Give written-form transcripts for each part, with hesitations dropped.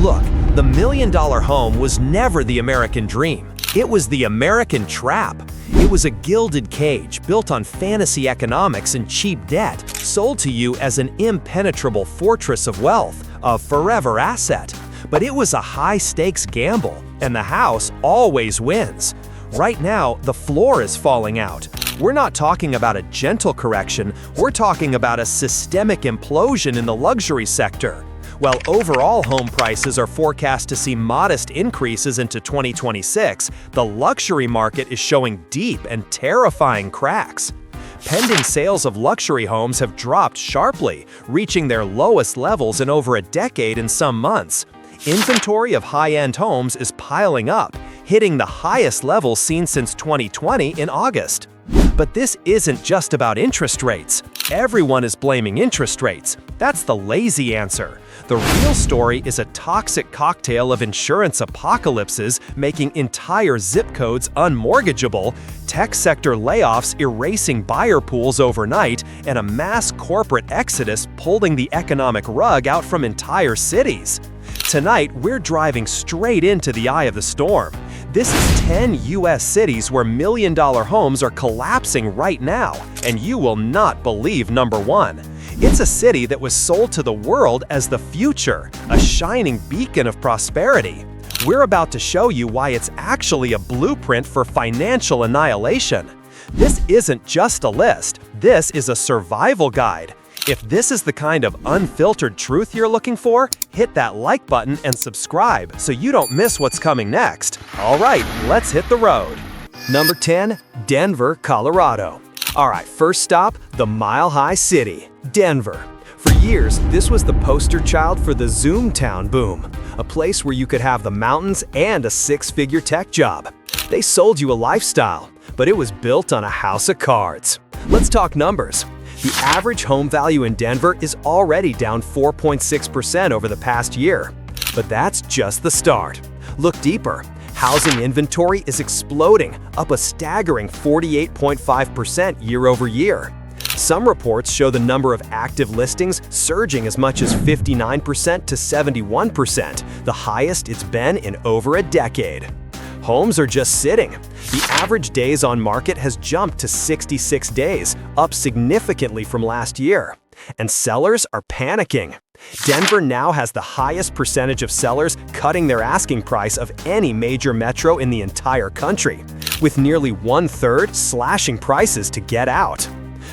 Look, the million-dollar home was never the American dream. It was the American trap. It was a gilded cage built on fantasy economics and cheap debt, sold to you as an impenetrable fortress of wealth, a forever asset. But it was a high-stakes gamble, and the house always wins. Right now, the floor is falling out. We're not talking about a gentle correction, we're talking about a systemic implosion in the luxury sector. While overall home prices are forecast to see modest increases into 2026, the luxury market is showing deep and terrifying cracks. Pending sales of luxury homes have dropped sharply, reaching their lowest levels in over a decade in some months. Inventory of high-end homes is piling up, hitting the highest level seen since 2020 in August. But this isn't just about interest rates. Everyone is blaming interest rates. That's the lazy answer. The real story is a toxic cocktail of insurance apocalypses making entire zip codes unmortgageable, tech sector layoffs erasing buyer pools overnight, and a mass corporate exodus pulling the economic rug out from entire cities. Tonight, we're driving straight into the eye of the storm. This is 10 U.S. cities where million-dollar homes are collapsing right now, and you will not believe number one. It's a city that was sold to the world as the future, a shining beacon of prosperity. We're about to show you why it's actually a blueprint for financial annihilation. This isn't just a list, this is a survival guide. If this is the kind of unfiltered truth you're looking for, hit that like button and subscribe so you don't miss what's coming next. All right, let's hit the road. Number 10, Denver, Colorado. All right, first stop, the Mile High City, Denver. For years, this was the poster child for the Zoomtown boom, a place where you could have the mountains and a six-figure tech job. They sold you a lifestyle, but it was built on a house of cards. Let's talk numbers. The average home value in Denver is already down 4.6% over the past year. But that's just the start. Look deeper. Housing inventory is exploding, up a staggering 48.5% year over year. Some reports show the number of active listings surging as much as 59% to 71%, the highest it's been in over a decade. Homes are just sitting. The average days on market has jumped to 66 days, up significantly from last year. And sellers are panicking. Denver now has the highest percentage of sellers cutting their asking price of any major metro in the entire country, with nearly 1/3 slashing prices to get out.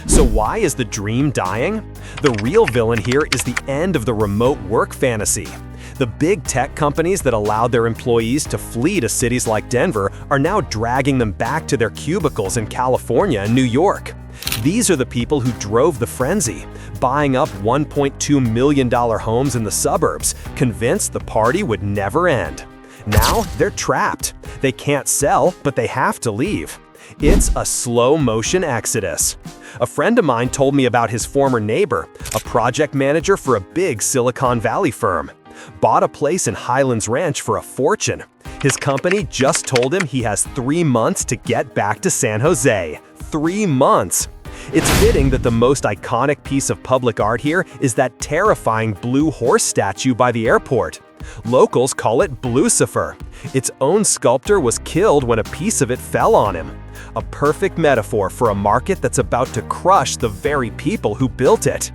So why is the dream dying? The real villain here is the end of the remote work fantasy. The big tech companies that allowed their employees to flee to cities like Denver are now dragging them back to their cubicles in California and New York. These are the people who drove the frenzy, buying up $1.2 million homes in the suburbs, convinced the party would never end. Now they're trapped. They can't sell, but they have to leave. It's a slow-motion exodus. A friend of mine told me about his former neighbor, a project manager for a big Silicon Valley firm. Bought a place in Highlands Ranch for a fortune. His company just told him he has 3 months to get back to San Jose. 3 months! It's fitting that the most iconic piece of public art here is that terrifying blue horse statue by the airport. Locals call it Blucifer. Its own sculptor was killed when a piece of it fell on him. A perfect metaphor for a market that's about to crush the very people who built it.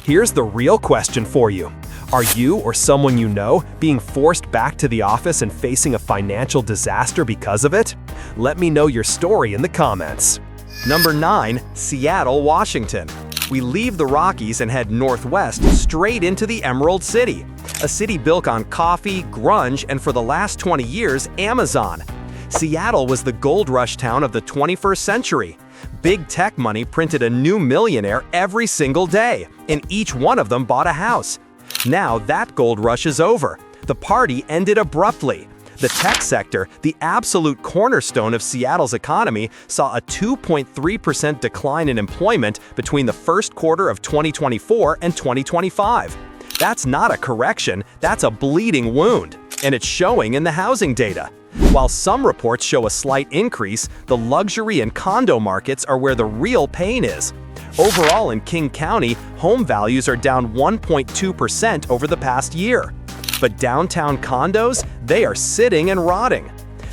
Here's the real question for you. Are you or someone you know being forced back to the office and facing a financial disaster because of it? Let me know your story in the comments. Number 9, Seattle, Washington. We leave the Rockies and head northwest straight into the Emerald City, a city built on coffee, grunge, and for the last 20 years, Amazon. Seattle was the gold rush town of the 21st century. Big tech money printed a new millionaire every single day, and each one of them bought a house. Now that gold rush is over. The party ended abruptly. The tech sector, the absolute cornerstone of Seattle's economy, saw a 2.3% decline in employment between the first quarter of 2024 and 2025. That's not a correction, that's a bleeding wound, and it's showing in the housing data. While some reports show a slight increase, the luxury and condo markets are where the real pain is. Overall in King County, home values are down 1.2% over the past year. But downtown condos, they are sitting and rotting.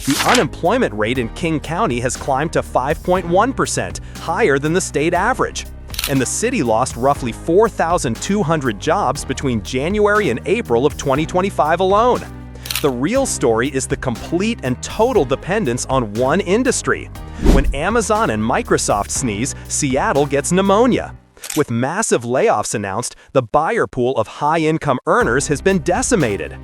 The unemployment rate in King County has climbed to 5.1%, higher than the state average. And the city lost roughly 4,200 jobs between January and April of 2025 alone. The real story is the complete and total dependence on one industry. When Amazon and Microsoft sneeze, Seattle gets pneumonia. With massive layoffs announced, the buyer pool of high-income earners has been decimated.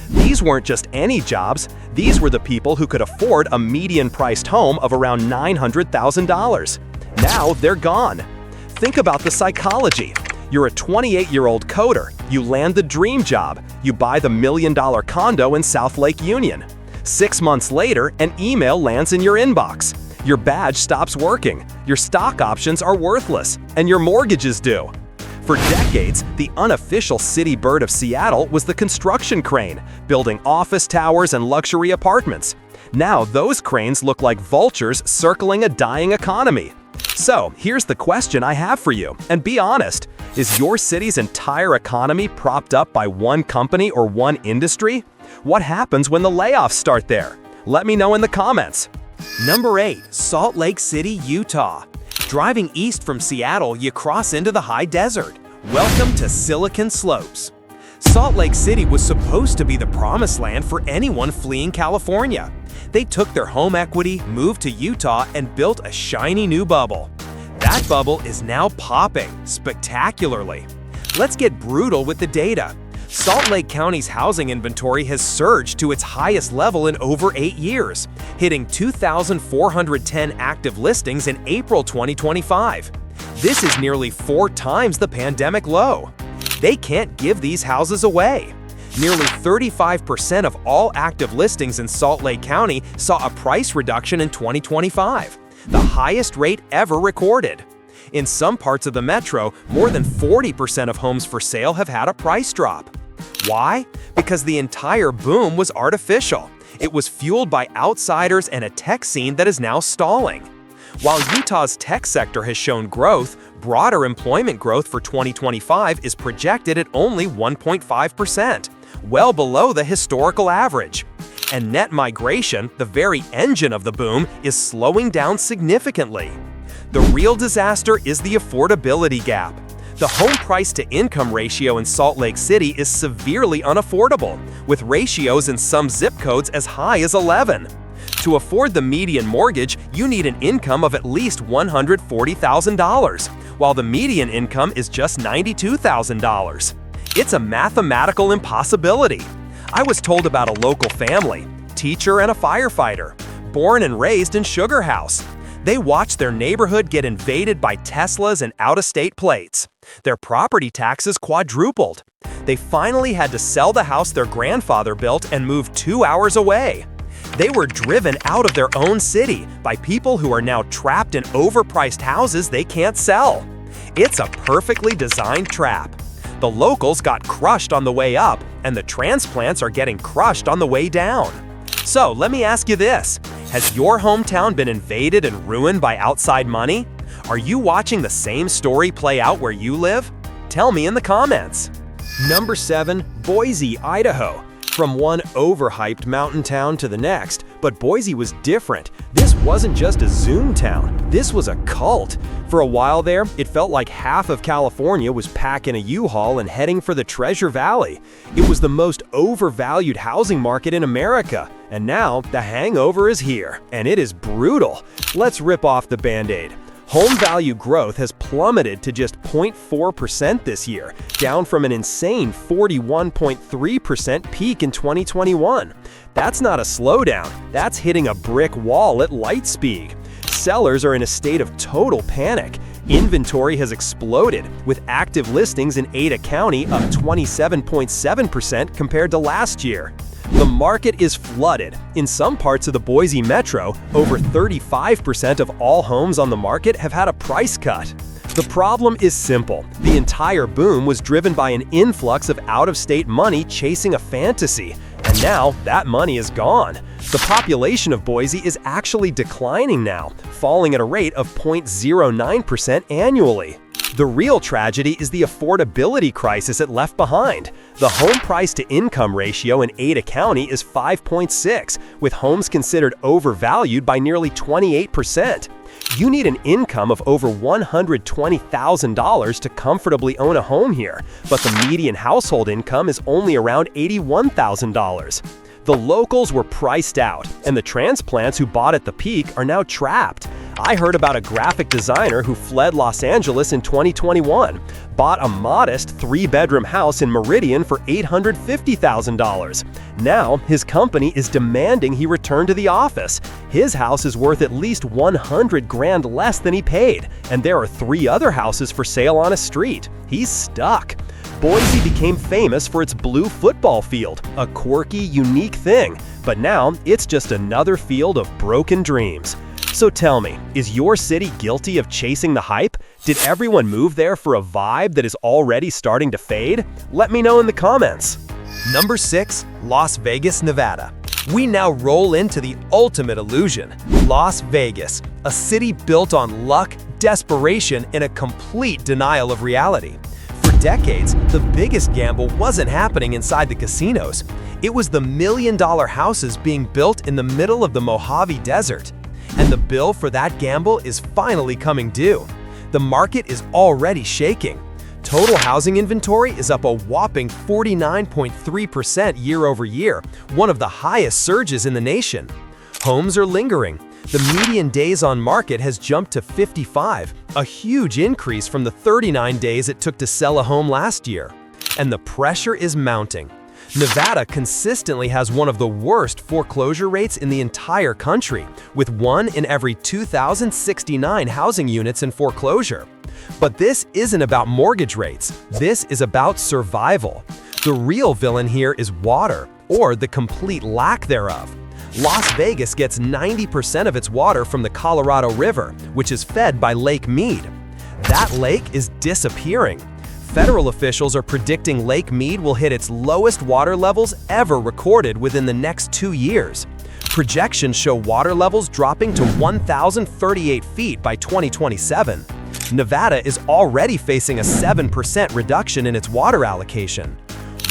These weren't just any jobs, these were the people who could afford a median-priced home of around $900,000. Now they're gone. Think about the psychology. You're a 28-year-old coder, you land the dream job, you buy the $1 million condo in South Lake Union. 6 months later, an email lands in your inbox. Your badge stops working, your stock options are worthless, and your mortgage is due. For decades, the unofficial city bird of Seattle was the construction crane, building office towers and luxury apartments. Now those cranes look like vultures circling a dying economy. So, here's the question I have for you, and be honest. Is your city's entire economy propped up by one company or one industry? What happens when the layoffs start there? Let me know in the comments. Number 8. Salt Lake City, Utah. Driving east from Seattle, you cross into the high desert. Welcome to Silicon Slopes. Salt Lake City was supposed to be the promised land for anyone fleeing California. They took their home equity, moved to Utah, and built a shiny new bubble. That bubble is now popping spectacularly. Let's get brutal with the data. Salt Lake County's housing inventory has surged to its highest level in over 8 years, hitting 2,410 active listings in April 2025. This is nearly 4 times the pandemic low. They can't give these houses away. Nearly 35% of all active listings in Salt Lake County saw a price reduction in 2025, the highest rate ever recorded. In some parts of the metro, more than 40% of homes for sale have had a price drop. Why? Because the entire boom was artificial. It was fueled by outsiders and a tech scene that is now stalling. While Utah's tech sector has shown growth, broader employment growth for 2025 is projected at only 1.5%, well below the historical average. And net migration, the very engine of the boom, is slowing down significantly. The real disaster is the affordability gap. The home price-to-income ratio in Salt Lake City is severely unaffordable, with ratios in some zip codes as high as 11. To afford the median mortgage, you need an income of at least $140,000, while the median income is just $92,000. It's a mathematical impossibility. I was told about a local family, teacher and a firefighter, born and raised in Sugar House. They watched their neighborhood get invaded by Teslas and out-of-state plates. Their property taxes quadrupled. They finally had to sell the house their grandfather built and move 2 hours away. They were driven out of their own city by people who are now trapped in overpriced houses they can't sell. It's a perfectly designed trap. The locals got crushed on the way up, and the transplants are getting crushed on the way down. So let me ask you this. Has your hometown been invaded and ruined by outside money? Are you watching the same story play out where you live? Tell me in the comments. Number 7. Boise, Idaho. From one overhyped mountain town to the next, but Boise was different. This wasn't just a Zoom town, this was a cult. For a while there, it felt like half of California was packing a U-Haul and heading for the Treasure Valley. It was the most overvalued housing market in America, and now the hangover is here, and it is brutal. Let's rip off the Band-Aid. Home value growth has plummeted to just 0.4% this year, down from an insane 41.3% peak in 2021. That's not a slowdown, that's hitting a brick wall at light speed. Sellers are in a state of total panic. Inventory has exploded, with active listings in Ada County up 27.7% compared to last year. The market is flooded. In some parts of the Boise metro, over 35% of all homes on the market have had a price cut. The problem is simple. The entire boom was driven by an influx of out-of-state money chasing a fantasy, and now that money is gone. The population of Boise is actually declining now, falling at a rate of 0.09% annually. The real tragedy is the affordability crisis it left behind. The home price-to-income ratio in Ada County is 5.6, with homes considered overvalued by nearly 28%. You need an income of over $120,000 to comfortably own a home here, but the median household income is only around $81,000. The locals were priced out, and the transplants who bought at the peak are now trapped. I heard about a graphic designer who fled Los Angeles in 2021, bought a modest 3-bedroom house in Meridian for $850,000. Now, his company is demanding he return to the office. His house is worth at least $100,000 less than he paid, and there are 3 other houses for sale on a street. He's stuck. Boise became famous for its blue football field, a quirky, unique thing, but now it's just another field of broken dreams. So tell me, is your city guilty of chasing the hype? Did everyone move there for a vibe that is already starting to fade? Let me know in the comments. Number 6. Las Vegas, Nevada. We now roll into the ultimate illusion. Las Vegas, a city built on luck, desperation, and a complete denial of reality. For decades, the biggest gamble wasn't happening inside the casinos. It was the million-dollar houses being built in the middle of the Mojave Desert. And the bill for that gamble is finally coming due. The market is already shaking. Total housing inventory is up a whopping 49.3% year over year, one of the highest surges in the nation. Homes are lingering. The median days on market has jumped to 55, a huge increase from the 39 days it took to sell a home last year. And the pressure is mounting. Nevada consistently has one of the worst foreclosure rates in the entire country, with 1 in every 2,069 housing units in foreclosure. But this isn't about mortgage rates. This is about survival. The real villain here is water, or the complete lack thereof. Las Vegas gets 90% of its water from the Colorado River, which is fed by Lake Mead. That lake is disappearing. Federal officials are predicting Lake Mead will hit its lowest water levels ever recorded within the next 2 years. Projections show water levels dropping to 1,038 feet by 2027. Nevada is already facing a 7% reduction in its water allocation.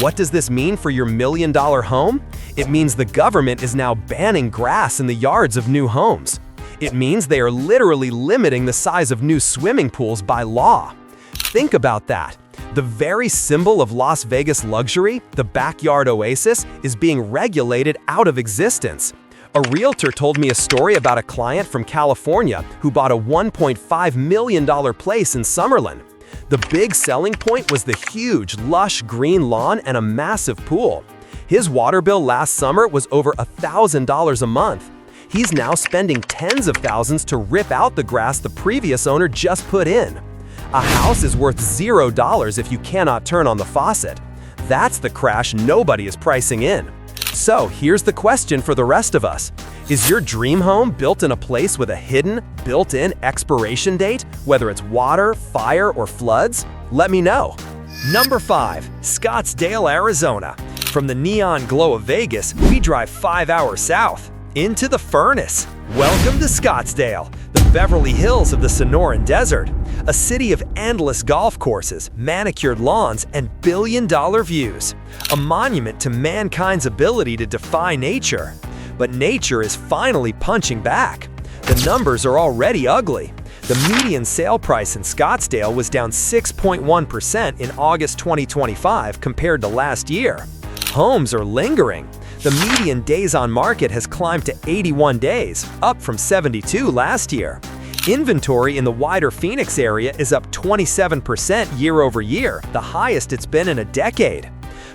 What does this mean for your million-dollar home? It means the government is now banning grass in the yards of new homes. It means they are literally limiting the size of new swimming pools by law. Think about that. The very symbol of Las Vegas luxury, the backyard oasis, is being regulated out of existence. A realtor told me a story about a client from California who bought a $1.5 million place in Summerlin. The big selling point was the huge, lush green lawn and a massive pool. His water bill last summer was over $1,000 a month. He's now spending tens of thousands to rip out the grass the previous owner just put in. A house is worth $0 if you cannot turn on the faucet. That's the crash nobody is pricing in. So here's the question for the rest of us. Is your dream home built in a place with a hidden, built-in expiration date, whether it's water, fire, or floods? Let me know. Number 5. Scottsdale, Arizona. From the neon glow of Vegas, we drive 5 hours south, into the furnace. Welcome to Scottsdale, the Beverly Hills of the Sonoran Desert, a city of endless golf courses, manicured lawns, and billion-dollar views, a monument to mankind's ability to defy nature. But nature is finally punching back. The numbers are already ugly. The median sale price in Scottsdale was down 6.1% in August 2025 compared to last year. Homes are lingering. The median days on market has climbed to 81 days, up from 72 last year. Inventory in the wider Phoenix area is up 27% year over year, the highest it's been in a decade.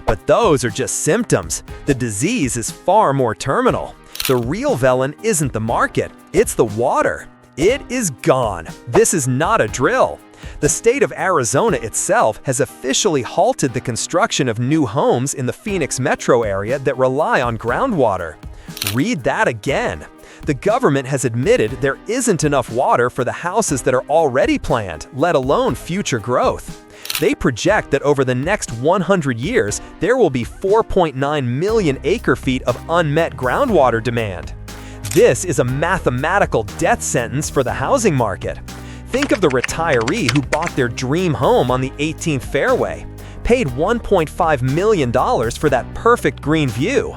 But those are just symptoms. The disease is far more terminal. The real villain isn't the market, it's the water. It is gone. This is not a drill. The state of Arizona itself has officially halted the construction of new homes in the Phoenix metro area that rely on groundwater. Read that again. The government has admitted there isn't enough water for the houses that are already planned, let alone future growth. They project that over the next 100 years, there will be 4.9 million acre-feet of unmet groundwater demand. This is a mathematical death sentence for the housing market. Think of the retiree who bought their dream home on the 18th fairway, paid $1.5 million for that perfect green view.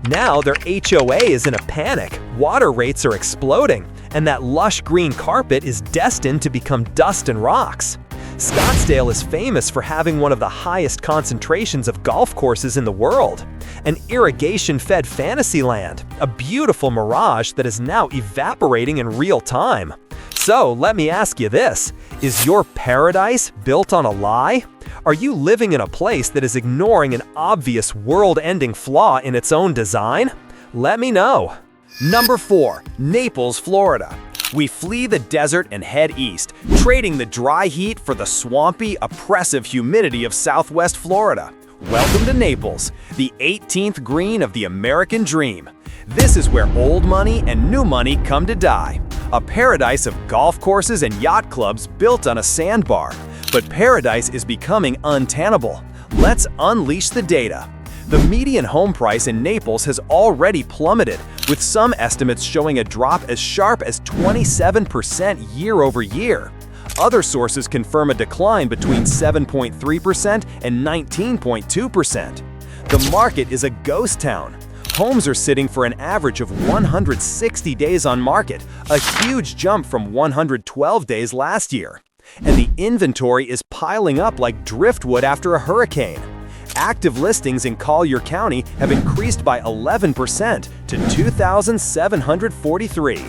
Now their HOA is in a panic, water rates are exploding, and that lush green carpet is destined to become dust and rocks. Scottsdale is famous for having one of the highest concentrations of golf courses in the world, an irrigation-fed fantasy land, a beautiful mirage that is now evaporating in real time. So let me ask you this, is your paradise built on a lie? Are you living in a place that is ignoring an obvious world-ending flaw in its own design? Let me know. Number 4. Naples, Florida. We flee the desert and head east, trading the dry heat for the swampy, oppressive humidity of Southwest Florida. Welcome to Naples, the 18th green of the American dream. This is where old money and new money come to die. A paradise of golf courses and yacht clubs built on a sandbar. But paradise is becoming untenable. Let's unleash the data. The median home price in Naples has already plummeted, with some estimates showing a drop as sharp as 27% year over year. Other sources confirm a decline between 7.3% and 19.2%. The market is a ghost town. Homes are sitting for an average of 160 days on market, a huge jump from 112 days last year. And the inventory is piling up like driftwood after a hurricane. Active listings in Collier County have increased by 11% to 2,743.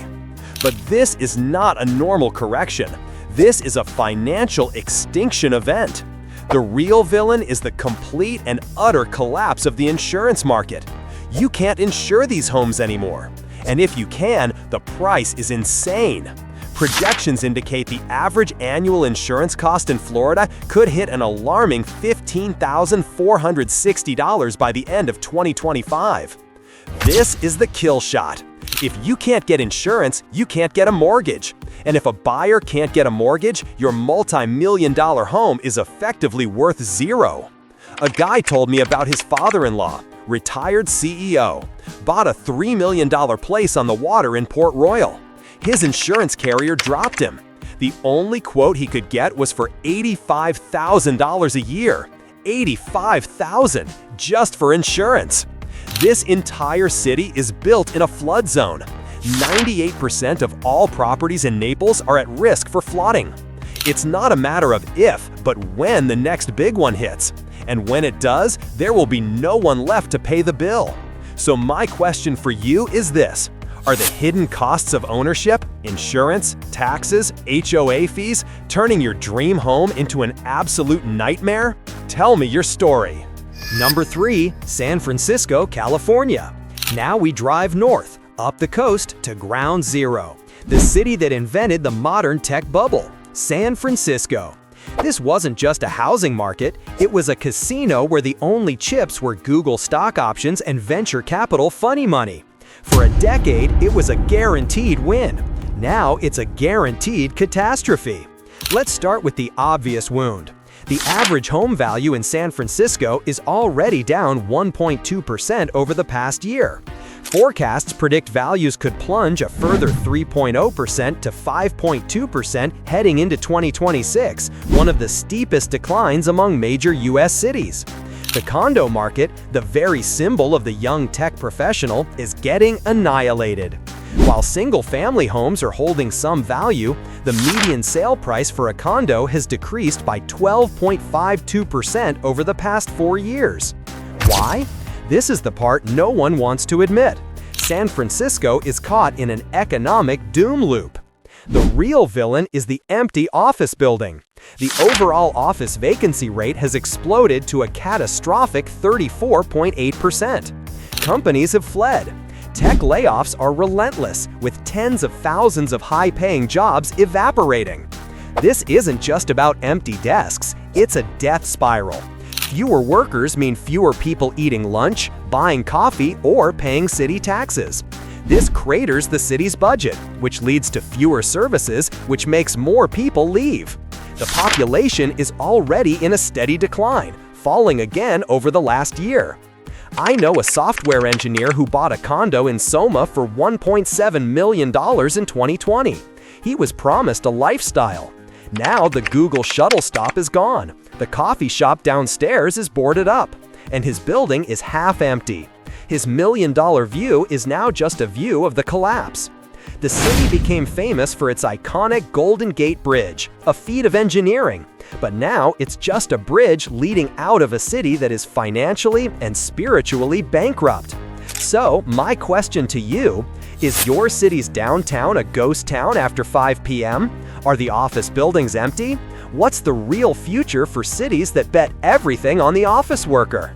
But this is not a normal correction. This is a financial extinction event. The real villain is the complete and utter collapse of the insurance market. You can't insure these homes anymore. And if you can, the price is insane. Projections indicate the average annual insurance cost in Florida could hit an alarming $15,460 by the end of 2025. This is the kill shot. If you can't get insurance, you can't get a mortgage. And if a buyer can't get a mortgage, your multi-million-dollar home is effectively worth zero. A guy told me about his father-in-law, retired CEO, bought a $3 million place on the water in Port Royal. His insurance carrier dropped him. The only quote he could get was for $85,000 a year. $85,000 just for insurance. This entire city is built in a flood zone. 98% of all properties in Naples are at risk for flooding. It's not a matter of if, but when the next big one hits. And when it does, there will be no one left to pay the bill. So my question for you is this. Are the hidden costs of ownership, insurance, taxes, HOA fees turning your dream home into an absolute nightmare? Tell me your story. Number 3. San Francisco, California. Now we drive north, up the coast to Ground Zero, the city that invented the modern tech bubble, San Francisco. This wasn't just a housing market, it was a casino where the only chips were Google stock options and venture capital funny money. For a decade, it was a guaranteed win. Now it's a guaranteed catastrophe. Let's start with the obvious wound. The average home value in San Francisco is already down 1.2% over the past year. Forecasts predict values could plunge a further 3.0% to 5.2% heading into 2026, one of the steepest declines among major U.S. cities. The condo market, the very symbol of the young tech professional, is getting annihilated. While single-family homes are holding some value, the median sale price for a condo has decreased by 12.52% over the past 4 years. Why? This is the part no one wants to admit. San Francisco is caught in an economic doom loop. The real villain is the empty office building. The overall office vacancy rate has exploded to a catastrophic 34.8%. Companies have fled. Tech layoffs are relentless, with tens of thousands of high-paying jobs evaporating. This isn't just about empty desks, it's a death spiral. Fewer workers mean fewer people eating lunch, buying coffee, or paying city taxes. This craters the city's budget, which leads to fewer services, which makes more people leave. The population is already in a steady decline, falling again over the last year. I know a software engineer who bought a condo in Soma for $1.7 million in 2020. He was promised a lifestyle, Now the Google shuttle stop is gone, the coffee shop downstairs is boarded up, and his building is half empty. His million-dollar view is now just a view of the collapse. The city became famous for its iconic Golden Gate Bridge, a feat of engineering, but now it's just a bridge leading out of a city that is financially and spiritually bankrupt. So, my question to you, is your city's downtown a ghost town after 5 p.m.? Are the office buildings empty? What's the real future for cities that bet everything on the office worker?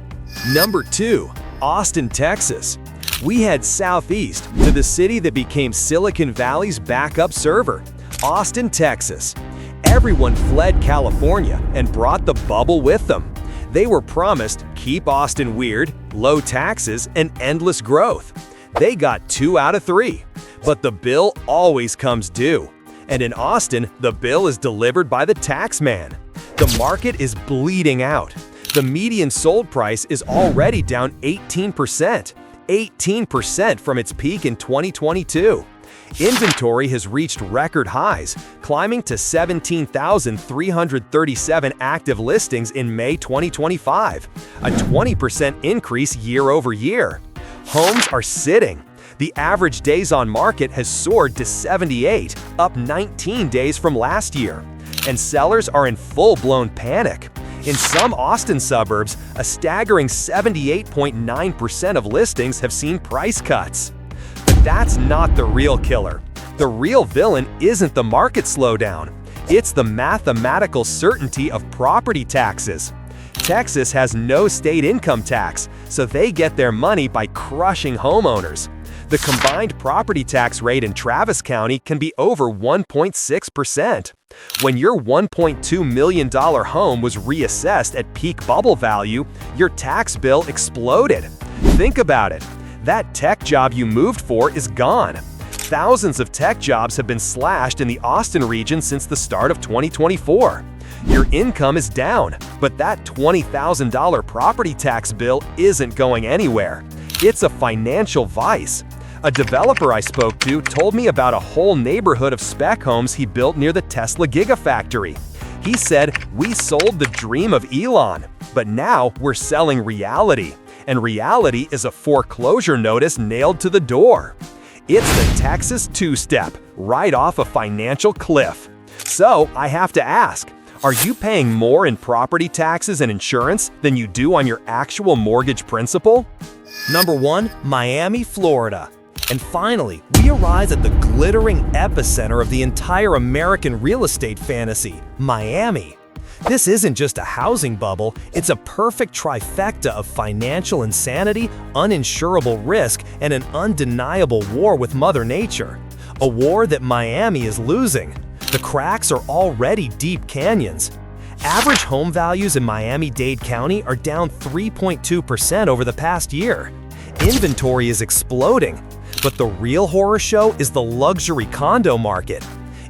Number 2. Austin, Texas. We head southeast to the city that became Silicon Valley's backup server, Austin, Texas. Everyone fled California and brought the bubble with them. They were promised keep Austin weird, low taxes, and endless growth. They got 2 out of 3, but the bill always comes due. And in Austin, the bill is delivered by the tax man. The market is bleeding out. The median sold price is already down 18%. 18% from its peak in 2022. Inventory has reached record highs, climbing to 17,337 active listings in May 2025, a 20% increase year over year. Homes are sitting. The average days on market has soared to 78, up 19 days from last year. And sellers are in full-blown panic. In some Austin suburbs, a staggering 78.9% of listings have seen price cuts. But that's not the real killer. The real villain isn't the market slowdown. It's the mathematical certainty of property taxes. Texas has no state income tax, so they get their money by crushing homeowners. The combined property tax rate in Travis County can be over 1.6%. When your $1.2 million home was reassessed at peak bubble value, your tax bill exploded. Think about it. That tech job you moved for is gone. Thousands of tech jobs have been slashed in the Austin region since the start of 2024. Your income is down, but that $20,000 property tax bill isn't going anywhere. It's a financial vice. A developer I spoke to told me about a whole neighborhood of spec homes he built near the Tesla Gigafactory. He said, "We sold the dream of Elon, but now we're selling reality, and reality is a foreclosure notice nailed to the door." It's the Texas two-step, right off a financial cliff. So I have to ask, are you paying more in property taxes and insurance than you do on your actual mortgage principal? Number 1, Miami, Florida. And finally, we arrive at the glittering epicenter of the entire American real estate fantasy, Miami. This isn't just a housing bubble, it's a perfect trifecta of financial insanity, uninsurable risk, and an undeniable war with Mother Nature. A war that Miami is losing. The cracks are already deep canyons. Average home values in Miami-Dade County are down 3.2% over the past year. Inventory is exploding. But the real horror show is the luxury condo market.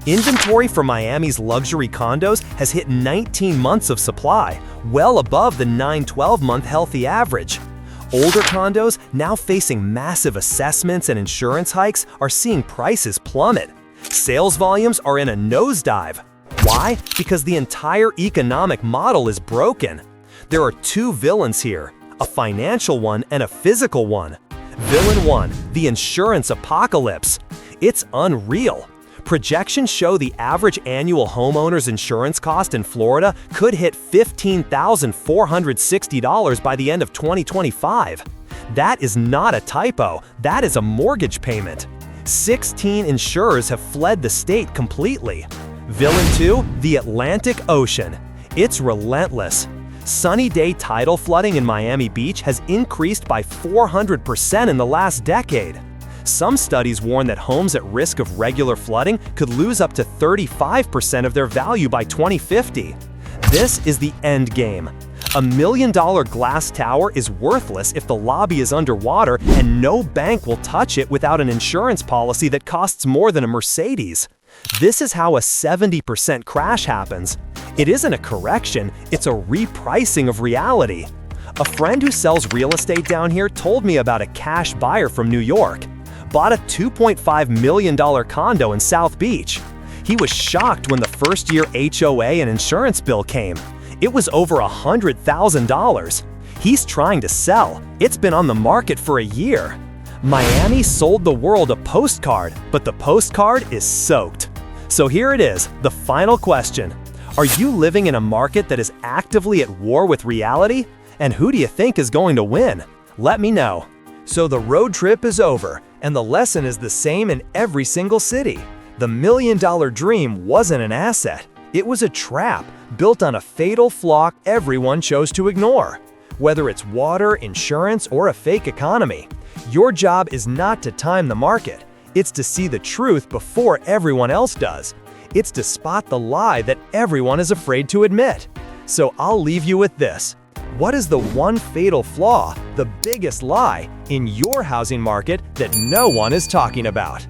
Inventory for Miami's luxury condos has hit 19 months of supply, well above the 9-12-month healthy average. Older condos, now facing massive assessments and insurance hikes, are seeing prices plummet. Sales volumes are in a nosedive. Why? Because the entire economic model is broken. There are 2 villains here, a financial one and a physical one. Villain 1, the insurance apocalypse. It's unreal. Projections show the average annual homeowner's insurance cost in Florida could hit $15,460 by the end of 2025. That is not a typo, that is a mortgage payment. 16 insurers have fled the state completely. Villain 2, the Atlantic Ocean. It's relentless. Sunny day tidal flooding in Miami Beach has increased by 400% in the last decade. Some studies warn that homes at risk of regular flooding could lose up to 35% of their value by 2050. This is the end game. A $1 million glass tower is worthless if the lobby is underwater, and no bank will touch it without an insurance policy that costs more than a Mercedes. This is how a 70% crash happens. It isn't a correction, it's a repricing of reality. A friend who sells real estate down here told me about a cash buyer from New York. Bought a $2.5 million condo in South Beach. He was shocked when the first-year HOA and insurance bill came. It was over $100,000. He's trying to sell. It's been on the market for a year. Miami sold the world a postcard, but the postcard is soaked. So here it is, the final question. Are you living in a market that is actively at war with reality? And who do you think is going to win? Let me know. So the road trip is over, and the lesson is the same in every single city. The million-dollar dream wasn't an asset. It was a trap built on a fatal flaw everyone chose to ignore. Whether it's water, insurance, or a fake economy, your job is not to time the market. It's to see the truth before everyone else does. It's to spot the lie that everyone is afraid to admit. So I'll leave you with this. What is the one fatal flaw, the biggest lie, in your housing market that no one is talking about?